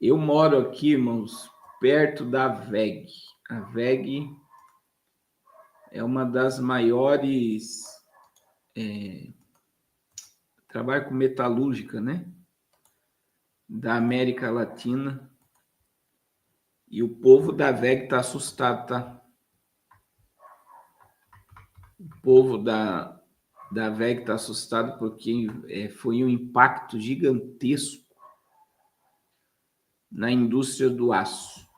Eu moro aqui, irmãos, perto da WEG. A WEG é uma das maiores... trabalha com metalúrgica, né? Da América Latina. E o povo da WEG está assustado, tá? O povo da WEG está assustado porque foi um impacto gigantesco na indústria do aço.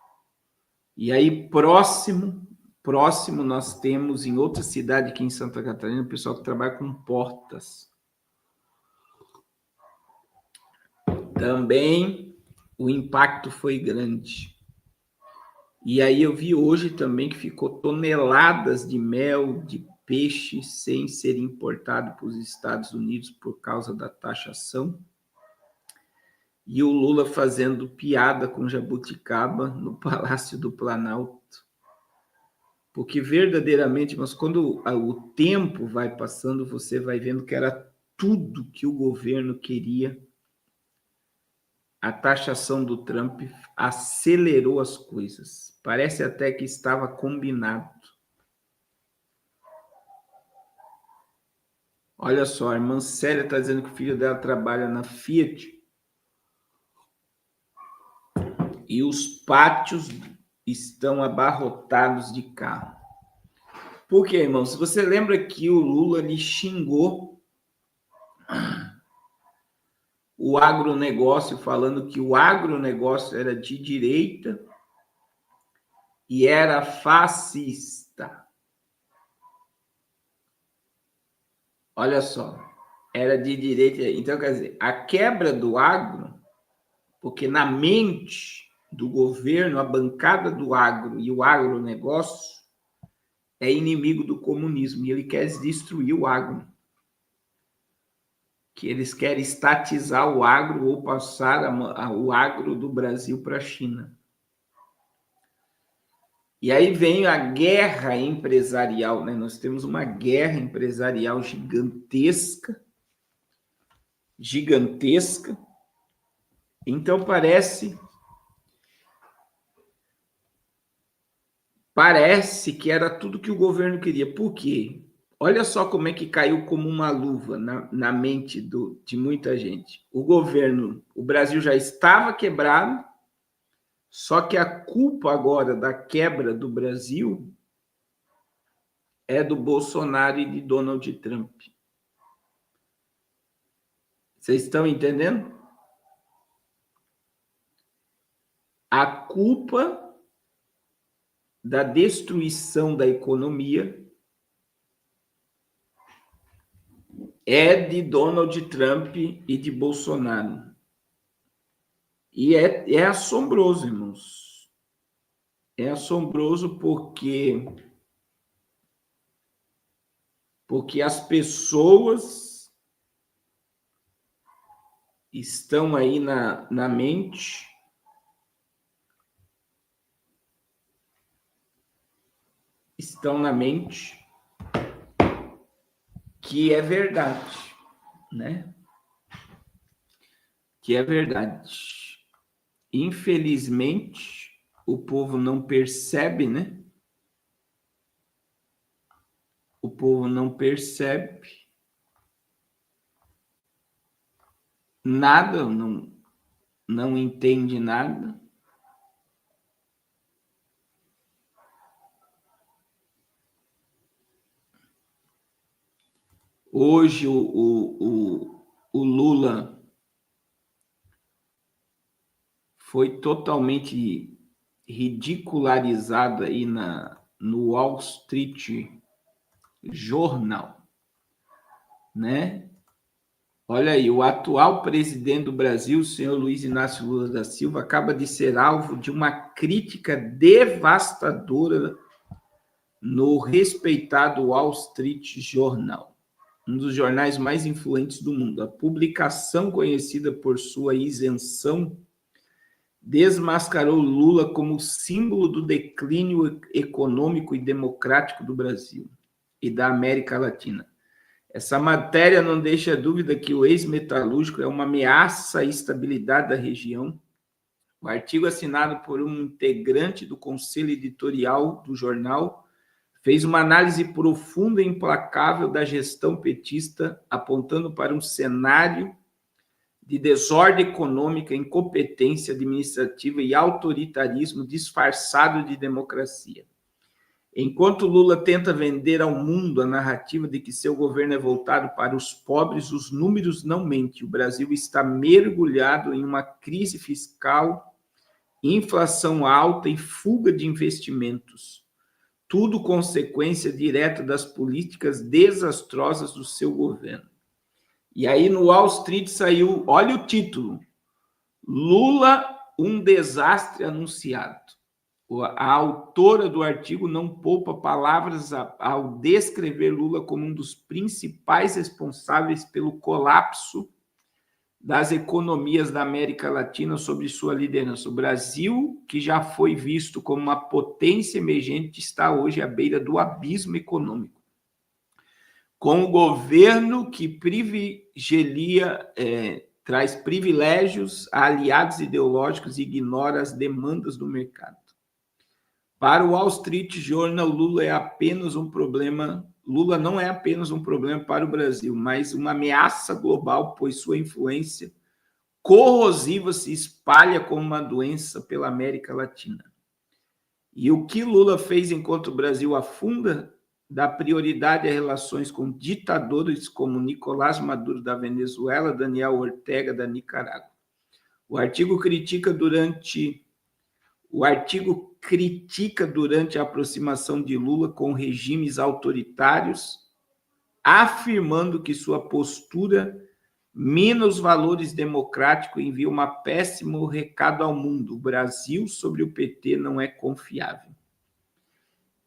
E aí, próximo, nós temos em outra cidade aqui em Santa Catarina, o pessoal que trabalha com portas. Também o impacto foi grande. E aí eu vi hoje também que ficou toneladas de mel, de peixe, sem ser importado para os Estados Unidos por causa da taxação. E o Lula fazendo piada com jabuticaba no Palácio do Planalto. Porque verdadeiramente, mas quando o tempo vai passando, você vai vendo que era tudo que o governo queria. A taxação do Trump acelerou as coisas. Parece até que estava combinado. Olha só, a irmã Célia está dizendo que o filho dela trabalha na Fiat e os pátios estão abarrotados de carro. Por quê, irmão? Se você lembra que o Lula lhe xingou o agronegócio, falando que o agronegócio era de direita e era fascista. Olha só, era de direita. Então, quer dizer, a quebra do agro, porque na mente do governo, a bancada do agro e o agronegócio é inimigo do comunismo, e ele quer destruir o agro. Que eles querem estatizar o agro ou passar o agro do Brasil para a China. E aí vem a guerra empresarial, né? Nós temos uma guerra empresarial gigantesca. Então parece que era tudo que o governo queria. Por quê? Olha só como é que caiu como uma luva na mente de muita gente. O Brasil já estava quebrado, só que a culpa agora da quebra do Brasil é do Bolsonaro e de Donald Trump. Vocês estão entendendo? A culpa da destruição da economia é de Donald Trump e de Bolsonaro. E é assombroso, irmãos. É assombroso porque as pessoas estão aí na mente que é verdade, né? Que é verdade. Infelizmente, o povo não percebe, né? O povo não percebe nada, não entende nada. Hoje o Lula foi totalmente ridicularizado aí no Wall Street Journal, né? Olha aí, o atual presidente do Brasil, o senhor Luiz Inácio Lula da Silva, acaba de ser alvo de uma crítica devastadora no respeitado Wall Street Journal, um dos jornais mais influentes do mundo. A publicação, conhecida por sua isenção, desmascarou Lula como símbolo do declínio econômico e democrático do Brasil e da América Latina. Essa matéria não deixa dúvida que o ex-metalúrgico é uma ameaça à estabilidade da região O artigo assinado por um integrante do conselho editorial do jornal fez uma análise profunda e implacável da gestão petista, apontando para um cenário de desordem econômica, incompetência administrativa e autoritarismo disfarçado de democracia. Enquanto Lula tenta vender ao mundo a narrativa de que seu governo é voltado para os pobres, os números não mentem. O Brasil está mergulhado em uma crise fiscal, inflação alta e fuga de investimentos. Tudo consequência direta das políticas desastrosas do seu governo. E aí no Wall Street saiu, olha o título, Lula, um desastre anunciado. A autora do artigo não poupa palavras ao descrever Lula como um dos principais responsáveis pelo colapso das economias da América Latina sob sua liderança. O Brasil, que já foi visto como uma potência emergente, está hoje à beira do abismo econômico, com um governo que traz privilégios a aliados ideológicos e ignora as demandas do mercado. Para o Wall Street Journal, Lula não é apenas um problema para o Brasil, mas uma ameaça global, pois sua influência corrosiva se espalha como uma doença pela América Latina. E o que Lula fez enquanto o Brasil afunda dá prioridade a relações com ditadores como Nicolás Maduro da Venezuela, Daniel Ortega da Nicarágua. O artigo critica durante a aproximação de Lula com regimes autoritários, afirmando que sua postura mina os valores democráticos e envia um péssimo recado ao mundo. O Brasil sobre o PT não é confiável.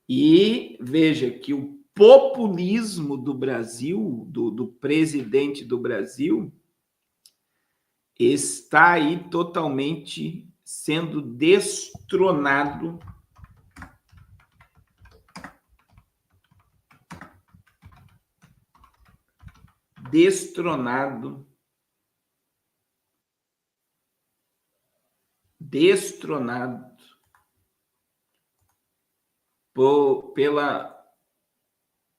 E veja que o populismo do Brasil, do presidente do Brasil, está aí totalmente sendo destronado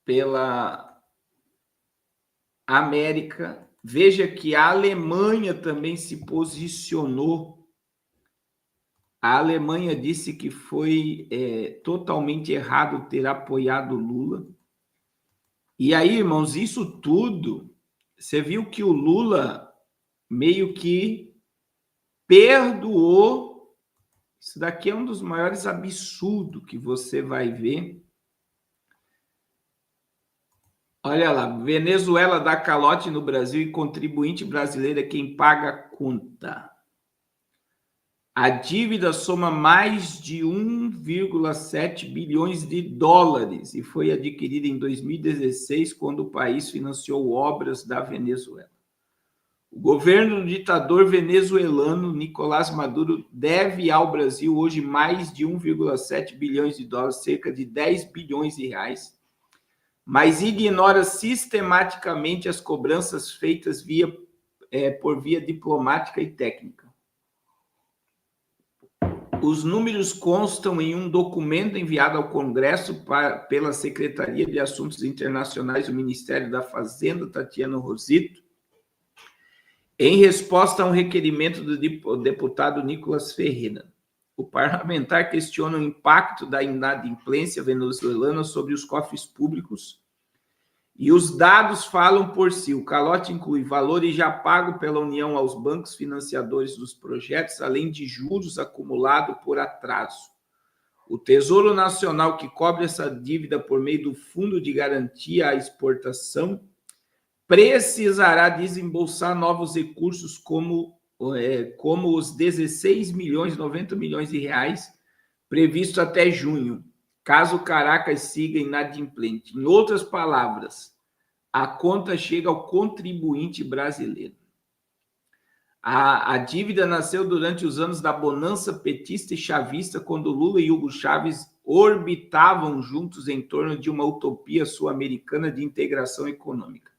pela América. Veja que a Alemanha também se posicionou. A Alemanha disse que foi totalmente errado ter apoiado Lula. E aí, irmãos, isso tudo, você viu que o Lula meio que perdoou. Isso daqui é um dos maiores absurdos que você vai ver. Olha lá, Venezuela dá calote no Brasil e contribuinte brasileiro é quem paga a conta. A dívida soma mais de 1,7 bilhões de dólares e foi adquirida em 2016, quando o país financiou obras da Venezuela. O governo do ditador venezuelano Nicolás Maduro deve ao Brasil hoje mais de 1,7 bilhões de dólares, cerca de 10 bilhões de reais, mas ignora sistematicamente as cobranças feitas por via diplomática e técnica. Os números constam em um documento enviado ao Congresso pela Secretaria de Assuntos Internacionais do Ministério da Fazenda, Tatiana Rosito, em resposta a um requerimento do deputado Nicolas Ferreira. O parlamentar questiona o impacto da inadimplência venezuelana sobre os cofres públicos e os dados falam por si. O calote inclui valores já pagos pela União aos bancos financiadores dos projetos, além de juros acumulados por atraso. O Tesouro Nacional, que cobre essa dívida por meio do Fundo de Garantia à Exportação, precisará desembolsar novos recursos como os 16 milhões, 90 milhões de reais previsto até junho, caso Caracas siga inadimplente. Em outras palavras, a conta chega ao contribuinte brasileiro. A dívida nasceu durante os anos da bonança petista e chavista, quando Lula e Hugo Chávez orbitavam juntos em torno de uma utopia sul-americana de integração econômica.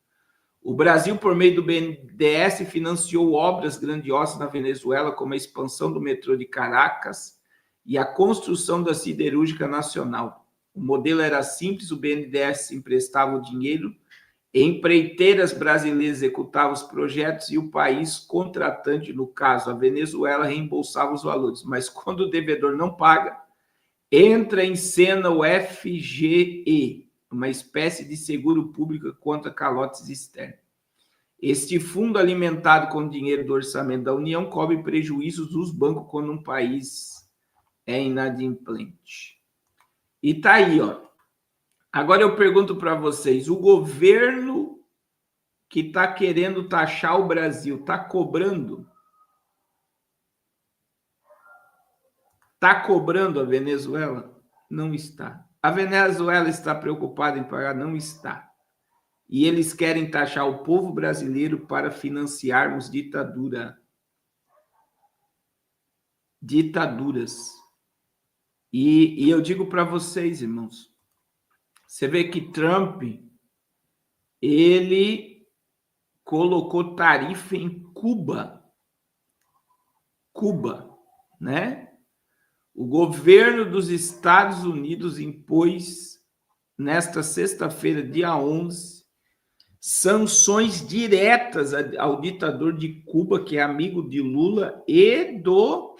O Brasil, por meio do BNDES, financiou obras grandiosas na Venezuela, como a expansão do metrô de Caracas e a construção da siderúrgica nacional. O modelo era simples, o BNDES emprestava o dinheiro, empreiteiras brasileiras executavam os projetos e o país contratante, no caso a Venezuela, reembolsava os valores. Mas quando o devedor não paga, entra em cena o FGE, uma espécie de seguro público contra calotes externos. Este fundo, alimentado com dinheiro do orçamento da União, cobre prejuízos dos bancos quando um país é inadimplente. E tá aí, ó. Agora eu pergunto para vocês, o governo que está querendo taxar o Brasil está cobrando? Está cobrando a Venezuela? Não está. A Venezuela está preocupada em pagar? Não está. E eles querem taxar o povo brasileiro para financiarmos ditaduras. E eu digo para vocês, irmãos, você vê que Trump, ele colocou tarifa em Cuba, né? O governo dos Estados Unidos impôs, nesta sexta-feira, dia 11, sanções diretas ao ditador de Cuba, que é amigo de Lula, e do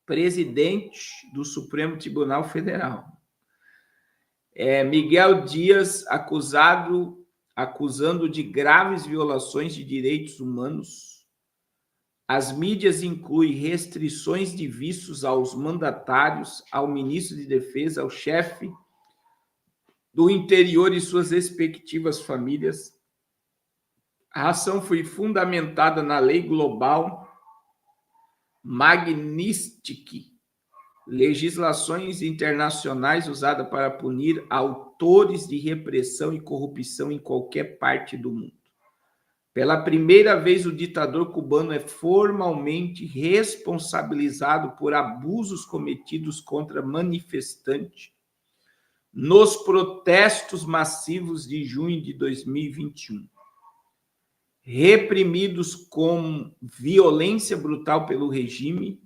presidente do Supremo Tribunal Federal. Miguel Dias, acusando de graves violações de direitos humanos. As mídias incluem restrições de vistos aos mandatários, ao ministro de Defesa, ao chefe do interior e suas respectivas famílias. A ação foi fundamentada na Lei Global Magnitsky, legislações internacionais usadas para punir autores de repressão e corrupção em qualquer parte do mundo. Pela primeira vez, o ditador cubano é formalmente responsabilizado por abusos cometidos contra manifestantes nos protestos massivos de junho de 2021. Reprimidos com violência brutal pelo regime,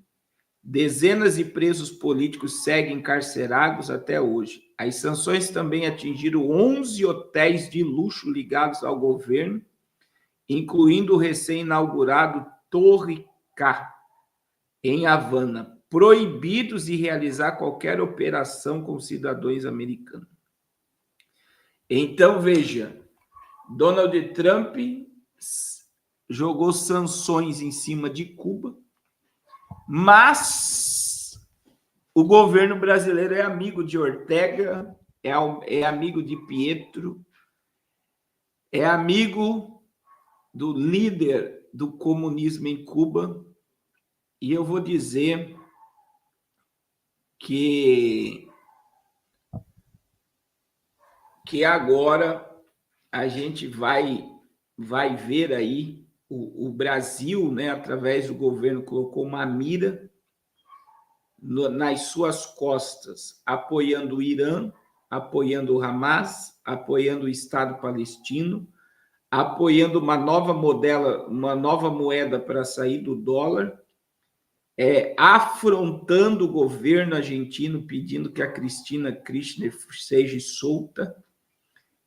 dezenas de presos políticos seguem encarcerados até hoje. As sanções também atingiram 11 hotéis de luxo ligados ao governo, incluindo o recém-inaugurado Torre K, em Havana, proibidos de realizar qualquer operação com cidadãos americanos. Então, veja, Donald Trump jogou sanções em cima de Cuba, mas o governo brasileiro é amigo de Ortega, é amigo de Pietro, é amigo do líder do comunismo em Cuba, e eu vou dizer que agora a gente vai ver aí o Brasil, né, através do governo, colocou uma mira nas suas costas, apoiando o Irã, apoiando o Hamas, apoiando o Estado palestino, apoiando uma nova moeda para sair do dólar, afrontando o governo argentino, pedindo que a Cristina Kirchner seja solta.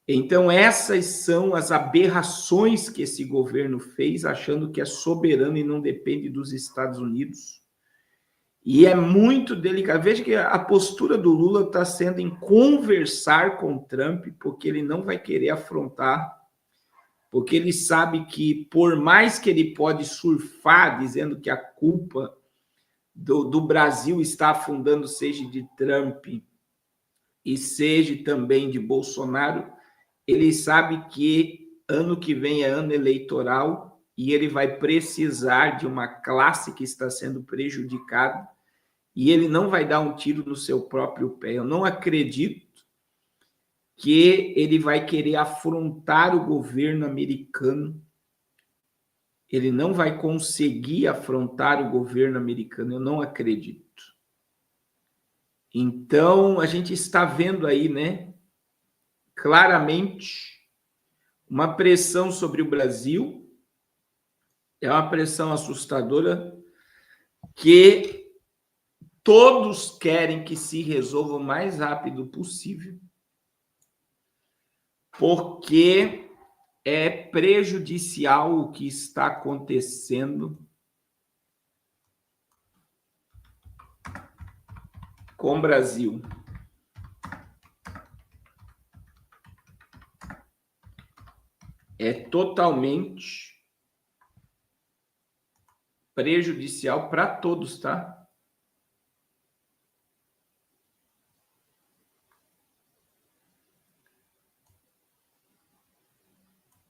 Então, essas são as aberrações que esse governo fez, achando que é soberano e não depende dos Estados Unidos. E é muito delicado. Veja que a postura do Lula está sendo em conversar com o Trump, porque ele não vai querer afrontar, porque ele sabe que, por mais que ele pode surfar dizendo que a culpa do Brasil está afundando, seja de Trump e seja também de Bolsonaro, ele sabe que ano que vem é ano eleitoral e ele vai precisar de uma classe que está sendo prejudicada e ele não vai dar um tiro no seu próprio pé. Eu não acredito que ele vai querer afrontar o governo americano. Ele não vai conseguir afrontar o governo americano, eu não acredito. Então, a gente está vendo aí, né, claramente Uma pressão sobre o Brasil, é uma pressão assustadora que todos querem que se resolva o mais rápido possível, porque é prejudicial o que está acontecendo com o Brasil. É totalmente prejudicial para todos, tá?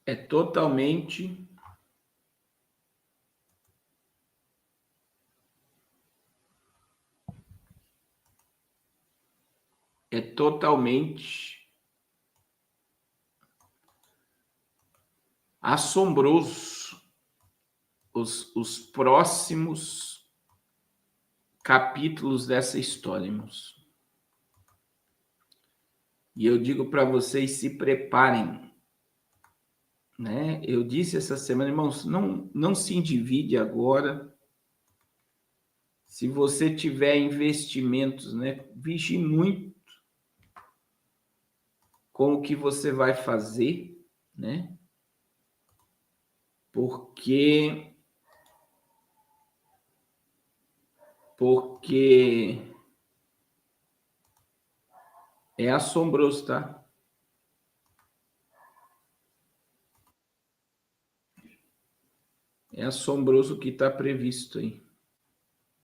É totalmente assombroso os próximos capítulos dessa história, irmãos. E eu digo para vocês, se preparem, né? Eu disse essa semana, irmãos, não se endivide agora. Se você tiver investimentos, né, vigie muito com o que você vai fazer, né? Porque é assombroso, tá? É assombroso o que está previsto aí.